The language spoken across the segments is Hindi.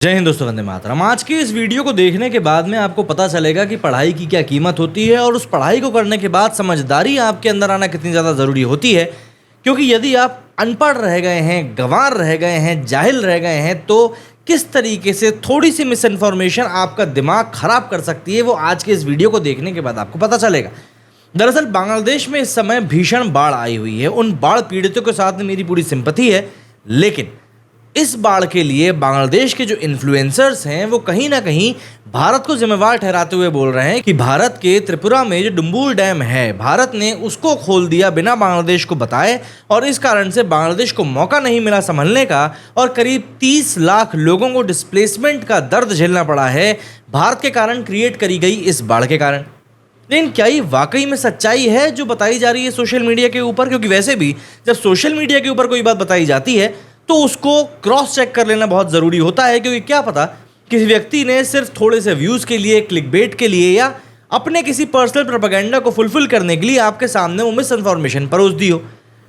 जय हिंद दोस्तों, वंदे मातरम। आज के इस वीडियो को देखने के बाद में आपको पता चलेगा कि पढ़ाई की क्या कीमत होती है और उस पढ़ाई को करने के बाद समझदारी आपके अंदर आना कितनी ज़्यादा ज़रूरी होती है। क्योंकि यदि आप अनपढ़ रह गए हैं, गंवार रह गए हैं, जाहिल रह गए हैं, तो किस तरीके से थोड़ी सी मिस इन्फॉर्मेशन आपका दिमाग खराब कर सकती है, वो आज के इस वीडियो को देखने के बाद आपको पता चलेगा। दरअसल बांग्लादेश में इस समय भीषण बाढ़ आई हुई है। उन बाढ़ पीड़ितों के साथ में मेरी पूरी सिंपैथी है, लेकिन इस बाढ़ के लिए बांग्लादेश के जो इन्फ्लुएंसर्स हैं वो कहीं ना कहीं भारत को जिम्मेवार ठहराते हुए बोल रहे हैं कि भारत के त्रिपुरा में जो डुम्बुल डैम है, भारत ने उसको खोल दिया बिना बांग्लादेश को बताए, और इस कारण से बांग्लादेश को मौका नहीं मिला संभलने का और करीब 30 लाख लोगों को डिस्प्लेसमेंट का दर्द झेलना पड़ा है भारत के कारण क्रिएट करी गई इस बाढ़ के कारण। लेकिन क्या ये वाकई में सच्चाई है जो बताई जा रही है सोशल मीडिया के ऊपर? क्योंकि वैसे भी जब सोशल मीडिया के ऊपर कोई बात बताई जाती है तो उसको क्रॉस चेक कर लेना बहुत ज़रूरी होता है, क्योंकि क्या पता किसी व्यक्ति ने सिर्फ थोड़े से व्यूज़ के लिए, क्लिकबेट के लिए या अपने किसी पर्सनल प्रोपेगेंडा को फुलफिल करने के लिए आपके सामने वो मिस इन्फॉर्मेशन परोस दी हो।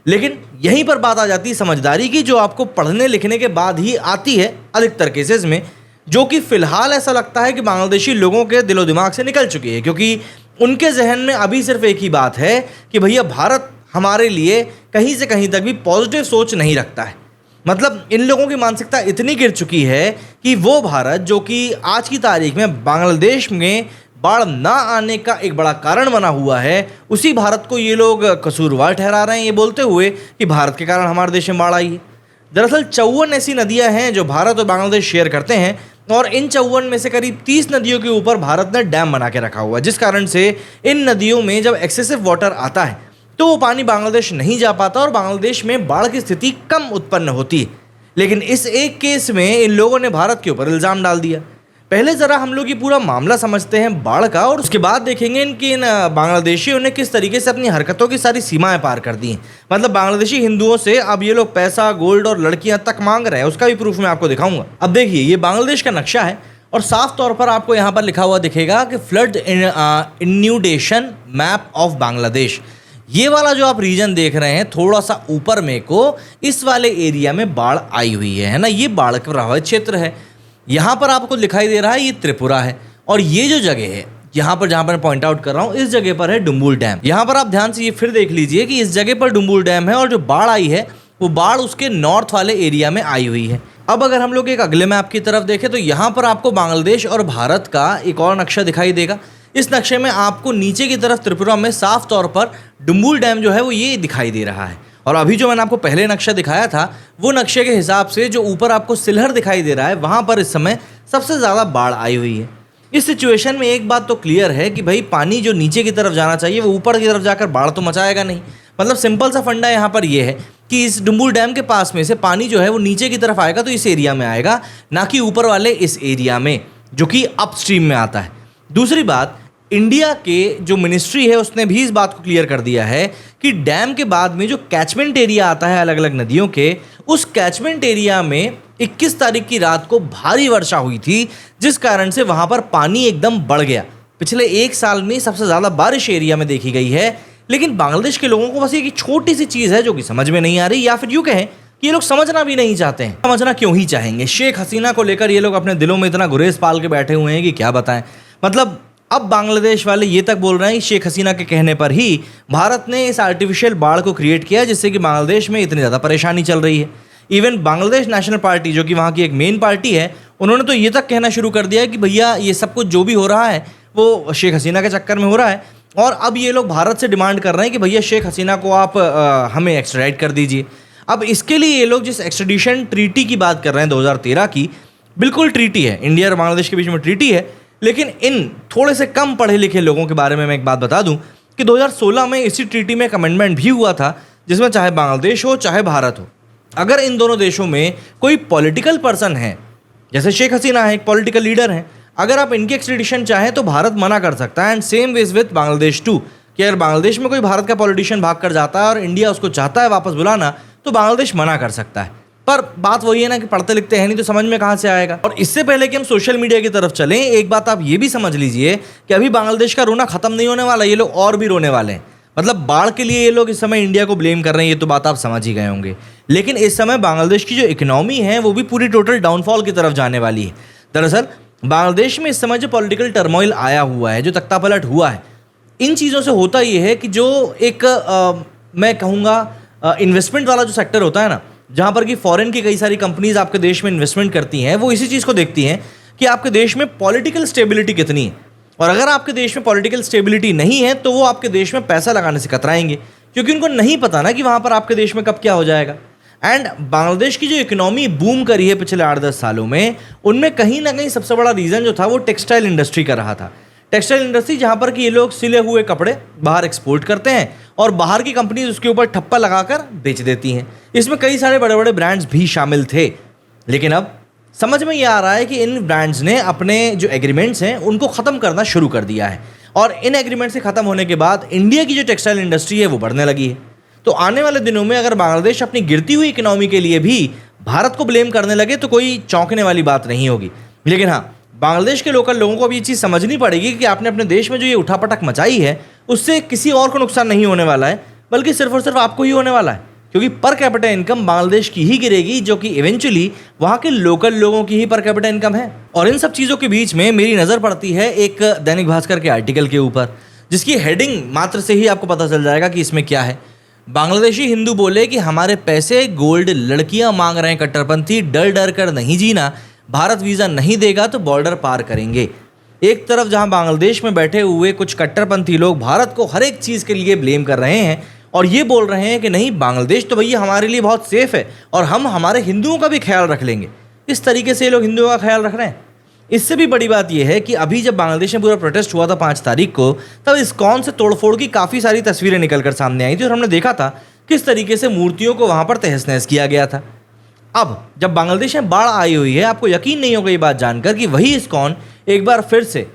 लेकिन यहीं पर बात आ जाती है समझदारी की, जो आपको पढ़ने लिखने के बाद ही आती है अधिकतर केसेस में, जो कि फ़िलहाल ऐसा लगता है कि बांग्लादेशी लोगों के दिलो दिमाग से निकल चुकी है। क्योंकि उनके जहन में अभी सिर्फ एक ही बात है कि भैया भारत हमारे लिए कहीं से कहीं तक भी पॉजिटिव सोच नहीं रखता है। मतलब इन लोगों की मानसिकता इतनी गिर चुकी है कि वो भारत जो कि आज की तारीख में बांग्लादेश में बाढ़ ना आने का एक बड़ा कारण बना हुआ है, उसी भारत को ये लोग कसूरवार ठहरा रहे हैं, ये बोलते हुए कि भारत के कारण हमारे देश में बाढ़ आई है। दरअसल 54 ऐसी नदियां हैं जो भारत और बांग्लादेश शेयर करते हैं, और इन 54 में से करीब 30 नदियों के ऊपर भारत ने डैम बना के रखा हुआ है, जिस कारण से इन नदियों में जब एक्सेसिव वाटर आता है तो वो पानी बांग्लादेश नहीं जा पाता और बांग्लादेश में बाढ़ की स्थिति कम उत्पन्न होती है। लेकिन इस एक केस में इन लोगों ने भारत के ऊपर इल्ज़ाम डाल दिया। पहले ज़रा हम लोग ये पूरा मामला समझते हैं बाढ़ का, और उसके बाद देखेंगे इन बांग्लादेशियों ने किस तरीके से अपनी हरकतों की सारी सीमाएं पार कर दी हैं। मतलब बांग्लादेशी हिंदुओं से अब ये लोग पैसा, गोल्ड और लड़कियां तक मांग रहे हैं। उसका भी प्रूफ मैं आपको दिखाऊंगा। अब देखिए, ये बांग्लादेश का नक्शा है और साफ तौर पर आपको यहाँ पर लिखा हुआ दिखेगा कि फ्लड इन्यूडेशन मैप ऑफ बांग्लादेश। ये वाला जो आप रीजन देख रहे हैं थोड़ा सा ऊपर में को, इस वाले एरिया में बाढ़ आई हुई है ना। ये बाढ़ प्रभावित क्षेत्र है। यहाँ पर आपको दिखाई दे रहा है ये त्रिपुरा है, और ये जो जगह है यहाँ पर जहाँ पर मैं पॉइंट आउट कर रहा हूँ, इस जगह पर है डुम्बुल डैम। यहाँ पर आप ध्यान से ये फिर देख लीजिए कि इस जगह पर डुम्बुल डैम है, और जो बाढ़ आई है वो बाढ़ उसके नॉर्थ वाले एरिया में आई हुई है। अब अगर हम लोग एक अगले मैप की तरफ देखें तो यहाँ पर आपको बांग्लादेश और भारत का एक और नक्शा दिखाई देगा। इस नक्शे में आपको नीचे की तरफ त्रिपुरा में साफ तौर पर डुम्बुल डैम जो है वो ये दिखाई दे रहा है। और अभी जो मैंने आपको पहले नक्शा दिखाया था, वो नक्शे के हिसाब से जो ऊपर आपको सिलहर दिखाई दे रहा है, वहाँ पर इस समय सबसे ज़्यादा बाढ़ आई हुई है। इस सिचुएशन में एक बात तो क्लियर है कि भाई पानी जो नीचे की तरफ जाना चाहिए वो ऊपर की तरफ जाकर बाढ़ तो मचाएगा नहीं। मतलब सिंपल सा फंडा यहाँ पर ये है कि इस डुम्बुल डैम के पास में से पानी जो है वो नीचे की तरफ आएगा तो इस एरिया में आएगा, ना कि ऊपर वाले इस एरिया में जो कि अपस्ट्रीम में आता है। दूसरी बात, इंडिया के जो मिनिस्ट्री है उसने भी इस बात को क्लियर कर दिया है कि डैम के बाद में जो कैचमेंट एरिया आता है अलग अलग नदियों के, उस कैचमेंट एरिया में 21 तारीख की रात को भारी वर्षा हुई थी, जिस कारण से वहाँ पर पानी एकदम बढ़ गया। पिछले एक साल में सबसे ज़्यादा बारिश एरिया में देखी गई है। लेकिन बांग्लादेश के लोगों को बस एक छोटी सी चीज़ है जो कि समझ में नहीं आ रही, या फिर यूँ कहें कि ये लोग समझना भी नहीं चाहते हैं। समझना क्यों ही चाहेंगे? शेख हसीना को लेकर ये लोग अपने दिलों में इतना गुरेज पाल के बैठे हुए हैं कि क्या बताएं। मतलब अब बांग्लादेश वाले ये तक बोल रहे हैं कि शेख हसीना के कहने पर ही भारत ने इस आर्टिफिशियल बाढ़ को क्रिएट किया, जिससे कि बांग्लादेश में इतनी ज़्यादा परेशानी चल रही है। इवन बांग्लादेश नेशनल पार्टी, जो कि वहाँ की एक मेन पार्टी है, उन्होंने तो ये तक कहना शुरू कर दिया है कि भैया ये सब कुछ जो भी हो रहा है वो शेख हसीना के चक्कर में हो रहा है। और अब ये लोग भारत से डिमांड कर रहे हैं कि भैया शेख हसीना को आप हमें एक्स्ट्राडाइट कर दीजिए। अब इसके लिए ये लोग जिस एक्स्ट्राडिशन ट्रीटी की बात कर रहे हैं 2013 की, बिल्कुल ट्रीटी है, इंडिया और बांग्लादेश के बीच में ट्रीटी है। लेकिन इन थोड़े से कम पढ़े लिखे लोगों के बारे में मैं एक बात बता दूं कि 2016 में इसी ट्रीटी में एक अमेंडमेंट भी हुआ था, जिसमें चाहे बांग्लादेश हो चाहे भारत हो, अगर इन दोनों देशों में कोई पॉलिटिकल पर्सन है, जैसे शेख हसीना है, एक पॉलिटिकल लीडर हैं, अगर आप इनकी एक्स्ट्रेडिशन चाहें तो भारत मना कर सकता है। And same ways with Bangladesh too, कि अगर बांग्लादेश में कोई भारत का पॉलिटिशियन भाग कर जाता है और इंडिया उसको चाहता है वापस बुलाना, तो बांग्लादेश मना कर सकता है। पर बात वही है ना कि पढ़ते लिखते हैं नहीं तो समझ में कहाँ से आएगा। और इससे पहले कि हम सोशल मीडिया की तरफ चलें, एक बात आप ये भी समझ लीजिए कि अभी बांग्लादेश का रोना खत्म नहीं होने वाला, ये लोग और भी रोने वाले हैं। मतलब बाढ़ के लिए ये लोग इस समय इंडिया को ब्लेम कर रहे हैं, ये तो बात आप समझ ही गए होंगे। लेकिन इस समय बांग्लादेश की जो इकोनॉमी है वो भी पूरी टोटल डाउनफॉल की तरफ जाने वाली है। दरअसल बांग्लादेश में इस समय जो पॉलिटिकल टर्मोइल आया हुआ है, जो तख्तापलट हुआ है, इन चीज़ों से होता ये है कि जो एक मैं कहूँगा इन्वेस्टमेंट वाला जो सेक्टर होता है ना, जहाँ पर कि फॉरेन की कई सारी कंपनीज आपके देश में इन्वेस्टमेंट करती हैं, वो इसी चीज़ को देखती हैं कि आपके देश में पॉलिटिकल स्टेबिलिटी कितनी है। और अगर आपके देश में पॉलिटिकल स्टेबिलिटी नहीं है तो वो आपके देश में पैसा लगाने से कतराएंगे, क्योंकि उनको नहीं पता ना कि वहाँ पर आपके देश में कब क्या हो जाएगा। एंड बांग्लादेश की जो इकोनॉमी बूम करी है पिछले 8-10 सालों में, उनमें कहीं ना कहीं सबसे बड़ा रीज़न जो था वो टेक्सटाइल इंडस्ट्री का रहा था। टेक्सटाइल इंडस्ट्री, जहाँ पर कि ये लोग सिले हुए कपड़े बाहर एक्सपोर्ट करते हैं और बाहर की कंपनीज उसके ऊपर ठप्पा लगाकर बेच देती हैं। इसमें कई सारे बड़े बड़े ब्रांड्स भी शामिल थे। लेकिन अब समझ में ये आ रहा है कि इन ब्रांड्स ने अपने जो एग्रीमेंट्स हैं उनको ख़त्म करना शुरू कर दिया है, और इन एग्रीमेंट से ख़त्म होने के बाद इंडिया की जो टेक्सटाइल इंडस्ट्री है वो बढ़ने लगी है। तो आने वाले दिनों में अगर बांग्लादेश अपनी गिरती हुई इकोनॉमी के लिए भी भारत को ब्लेम करने लगे तो कोई चौंकने वाली बात नहीं होगी। लेकिन हाँ, बांग्लादेश के लोकल लोगों को अब ये चीज़ समझनी पड़ेगी कि आपने अपने देश में जो ये उठापटक मचाई है उससे किसी और को नुकसान नहीं होने वाला है, बल्कि सिर्फ और सिर्फ आपको ही होने वाला है, क्योंकि पर कैपिटा इनकम बांग्लादेश की ही गिरेगी, जो कि इवेंचुअली वहाँ के लोकल लोगों की ही पर कैपिटा इनकम है। और इन सब चीज़ों के बीच में मेरी नज़र पड़ती है एक दैनिक भास्कर के आर्टिकल के ऊपर, जिसकी हेडिंग मात्र से ही आपको पता चल जाएगा कि इसमें क्या है। बांग्लादेशी हिंदू बोले कि हमारे पैसे गोल्ड लड़कियां मांग रहे हैं कट्टरपंथी, डर डर कर नहीं जीना, भारत वीज़ा नहीं देगा तो बॉर्डर पार करेंगे। एक तरफ जहां बांग्लादेश में बैठे हुए कुछ कट्टरपंथी लोग भारत को हर एक चीज़ के लिए ब्लेम कर रहे हैं और ये बोल रहे हैं कि नहीं, बांग्लादेश तो भैया हमारे लिए बहुत सेफ है और हम हमारे हिंदुओं का भी ख्याल रख लेंगे। इस तरीके से ये लोग हिंदुओं का ख्याल रख रहे हैं। इससे भी बड़ी बात यह है कि अभी जब बांग्लादेश में पूरा प्रोटेस्ट हुआ था 5 तारीख को, तब इस्कॉन से तोड़फोड़ की काफ़ी सारी तस्वीरें निकलकर सामने आई थी और हमने देखा था किस तरीके से मूर्तियों को वहाँ पर तहस नहस किया गया था। अब जब बांग्लादेश में बाढ़ आई हुई है, आपको यकीन नहीं होगा ये बात जानकर कि वही इस्कॉन एक बार फिर से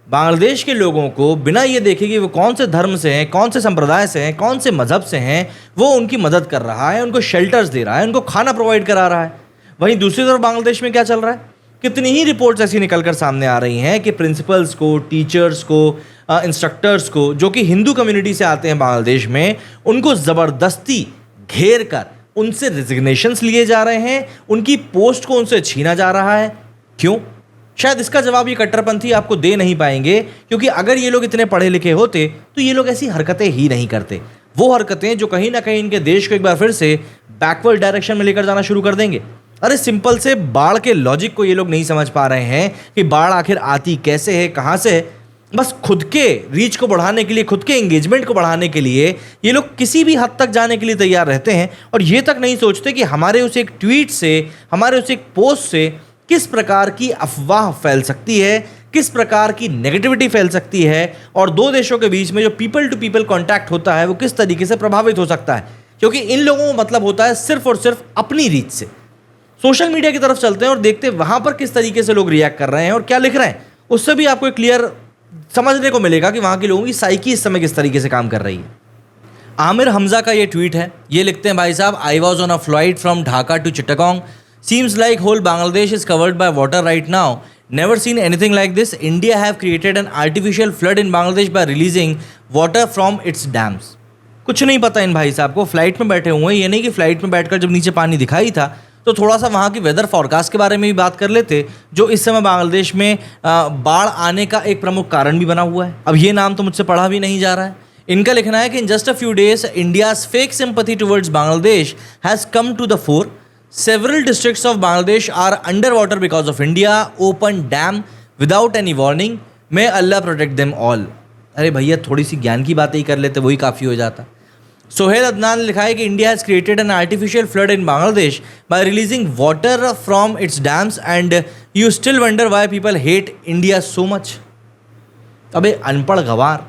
बांग्लादेश के लोगों को बिना ये देखे कि वो कौन से धर्म से हैं, कौन से संप्रदाय से हैं, कौन से मज़हब से हैं, वो उनकी मदद कर रहा है, उनको शेल्टर्स दे रहा है, उनको खाना प्रोवाइड करा रहा है। वहीं दूसरी तरफ बांग्लादेश में क्या चल रहा है, कितनी ही रिपोर्ट्स ऐसी निकलकर सामने आ रही हैं कि प्रिंसिपल्स को, टीचर्स को, इंस्ट्रक्टर्स को, जो कि हिंदू कम्युनिटी से आते हैं बांग्लादेश में, उनको ज़बरदस्ती घेर कर उनसे रिजिग्नेशंस लिए जा रहे हैं, उनकी पोस्ट को उनसे छीना जा रहा है। क्यों? शायद इसका जवाब ये कट्टरपंथी आपको दे नहीं पाएंगे, क्योंकि अगर ये लोग इतने पढ़े लिखे होते तो ये लोग ऐसी हरकतें ही नहीं करते। वो हरकतें जो कहीं ना कहीं इनके देश को एक बार फिर से बैकवर्ड डायरेक्शन में लेकर जाना शुरू कर देंगे। अरे सिंपल से बाढ़ के लॉजिक को ये लोग नहीं समझ पा रहे हैं कि बाढ़ आखिर आती कैसे है, कहाँ से है। बस खुद के रीच को बढ़ाने के लिए, खुद के एंगेजमेंट को बढ़ाने के लिए ये लोग किसी भी हद तक जाने के लिए तैयार रहते हैं और ये तक नहीं सोचते कि हमारे उस एक ट्वीट से, हमारे उस एक पोस्ट से किस प्रकार की अफवाह फैल सकती है, किस प्रकार की नेगेटिविटी फैल सकती है और दो देशों के बीच में जो पीपल टू पीपल कॉन्टैक्ट होता है वो किस तरीके से प्रभावित हो सकता है। क्योंकि इन लोगों को मतलब होता है सिर्फ और सिर्फ अपनी रीच से। सोशल मीडिया की तरफ चलते हैं और देखते हैं वहाँ पर किस तरीके से लोग रिएक्ट कर रहे हैं और क्या लिख रहे हैं, उससे भी आपको एक क्लियर समझने को मिलेगा कि वहाँ के लोगों की साइकी इस समय किस तरीके से काम कर रही है। आमिर हमजा का ये ट्वीट है, ये लिखते हैं, भाई साहब, I was on a flight from Dhaka to Chittagong, seems like whole Bangladesh is covered by water right now, never seen anything like this, India have created an artificial flood in Bangladesh by releasing water from its dams. कुछ नहीं पता इन भाई साहब को, फ्लाइट में बैठे हुए हैं। ये नहीं कि फ्लाइट में बैठकर जब नीचे पानी दिखाई था तो थोड़ा सा वहाँ की वेदर फॉरकास्ट के बारे में भी बात कर लेते, जो इस समय बांग्लादेश में बाढ़ आने का एक प्रमुख कारण भी बना हुआ है। अब ये नाम तो मुझसे पढ़ा भी नहीं जा रहा है। इनका लिखना है कि in just a few days India's fake sympathy towards Bangladesh has come to the fore, several districts of Bangladesh are under water because of India open dam without any warning, may Allah protect them all. अरे भैया, थोड़ी सी ज्ञान की बातें ही कर लेते, वही काफ़ी हो जाता। सोहेल अदनान ने लिखा है कि India has created an artificial flood in Bangladesh by releasing water from its dams and you still wonder why people hate India so much. अबे अनपढ़ गवार,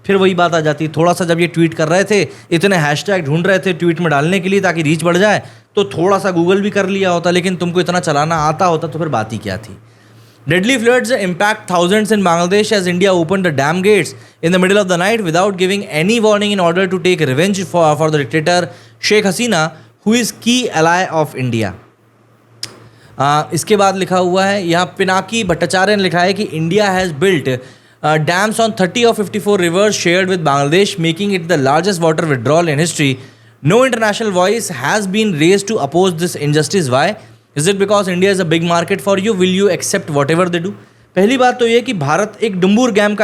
फिर वही बात आ जाती है। थोड़ा सा जब ये ट्वीट कर रहे थे, इतने हैशटैग ढूंढ रहे थे ट्वीट में डालने के लिए ताकि रीच बढ़ जाए, तो थोड़ा सा गूगल भी कर लिया होता, लेकिन तुमको इतना चलाना आता होता तो फिर बात ही क्या थी। Deadly floods impact thousands in Bangladesh as India opened the dam gates in the middle of the night without giving any warning in order to take revenge for the dictator Sheikh Hasina, who is key ally of India. इसके बाद लिखा हुआ है यहाँ, पिनाकी भट्टाचार्य ने लिखा है कि India has built dams on 30 और 54 rivers shared with Bangladesh, making it the largest water withdrawal in history. No international voice has been raised to oppose this injustice. Why? Is it because India is a big market for you? Will you accept whatever they do? पहली बात तो ये कि भारत एक डुम्बूर डैम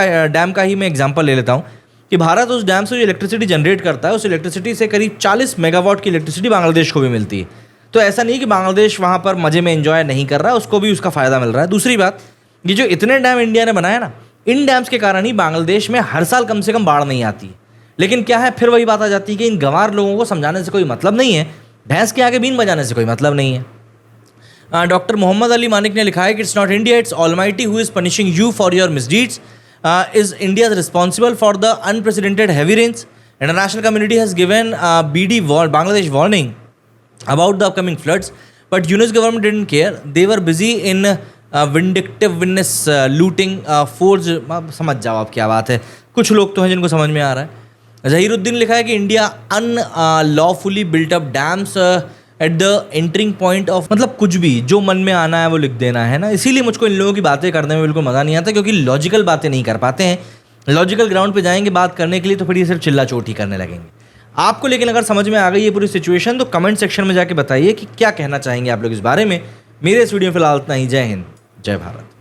का ही मैं एग्जांपल ले लेता हूँ कि भारत उस डैम से जो इलेक्ट्रिसिटी जनरेट करता है, उस इलेक्ट्रिसिटी से करीब 40 मेगावाट की इलेक्ट्रिसिटी बांग्लादेश को भी मिलती है। तो ऐसा नहीं कि बांग्लादेश वहाँ पर मज़े में एंजॉय नहीं कर रहा है, उसको भी उसका फ़ायदा मिल रहा है। दूसरी बात, ये जो इतने डैम इंडिया ने बनाया ना, इन डैम्स के कारण ही बांग्लादेश में हर साल कम से कम बाढ़ नहीं आती है। लेकिन क्या है, फिर वही बात आ जाती है कि इन गंवार लोगों को समझाने से कोई मतलब नहीं है, भैंस के आगे बीन बजाने से कोई मतलब नहीं है। डॉक्टर मोहम्मद अली मानिक ने लिखा है कि it's not India, it's almighty who is punishing you for your misdeeds. Is India responsible for the unprecedented heavy rains? International community has given Bangladesh warning about the upcoming floods, but Yunus government didn't care. They were busy in vindictiveness, looting, forge. समझ जाओ आप क्या बात है, कुछ लोग तो हैं जिनको समझ में आ रहा है। जहीरुद्दीन लिखा है कि India unlawfully built up dams at the entering point of, मतलब कुछ भी जो मन में आना है वो लिख देना है ना। इसीलिए मुझको इन लोगों की बातें करने में बिल्कुल मज़ा नहीं आता, क्योंकि लॉजिकल बातें नहीं कर पाते हैं। लॉजिकल ग्राउंड पे जाएंगे बात करने के लिए तो फिर ये सिर्फ चिल्ला चोट ही करने लगेंगे आपको। लेकिन अगर समझ में आ गई ये पूरी सिचुएशन तो कमेंट सेक्शन में जाके बताइए कि क्या कहना चाहेंगे आप लोग इस बारे में। मेरे इस वीडियो में फिलहाल इतना ही। जय हिंद, जय भारत।